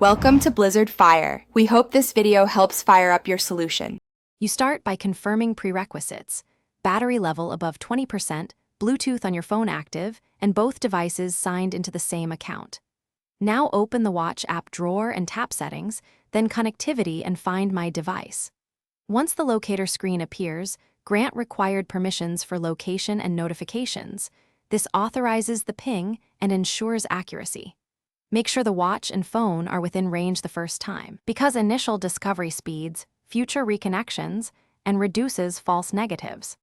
Welcome to Blizzard Fire. We hope this video helps fire up your solution. You start by confirming prerequisites: battery level above 20%, Bluetooth on your phone active, and both devices signed into the same account. Now open the Watch app drawer and tap Settings, then Connectivity and find My Device. Once the locator screen appears, grant required permissions for location and notifications. This authorizes the ping and ensures accuracy. Make sure the watch and phone are within range the first time, because initial discovery speeds future reconnections and reduces false negatives.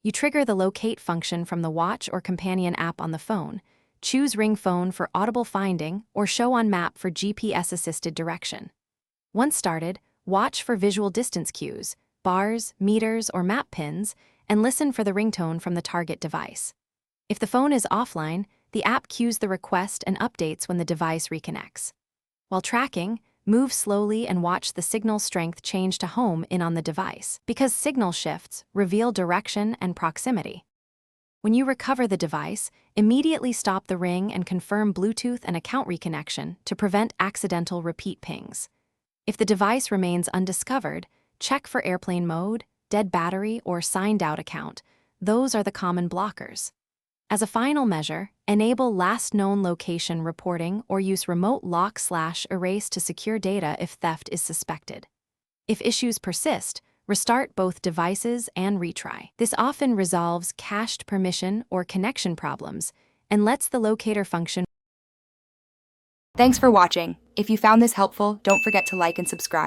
You trigger the locate function from the watch or companion app on the phone. Choose Ring Phone for audible finding or Show on Map for GPS-assisted direction. Once started, watch for visual distance cues, bars, meters, or map pins, and listen for the ringtone from the target device. If the phone is offline, the app queues the request and updates when the device reconnects. While tracking, move slowly and watch the signal strength change to home in on the device, because signal shifts reveal direction and proximity. When you recover the device, immediately stop the ring and confirm Bluetooth and account reconnection to prevent accidental repeat pings. If the device remains undiscovered, check for airplane mode, dead battery, or signed out account. Those are the common blockers. As a final measure, enable last known location reporting or use remote lock/erase to secure data if theft is suspected. If issues persist, restart both devices and retry. This often resolves cached permission or connection problems and lets the locator function. Thanks for watching. If you found this helpful, don't forget to like and subscribe.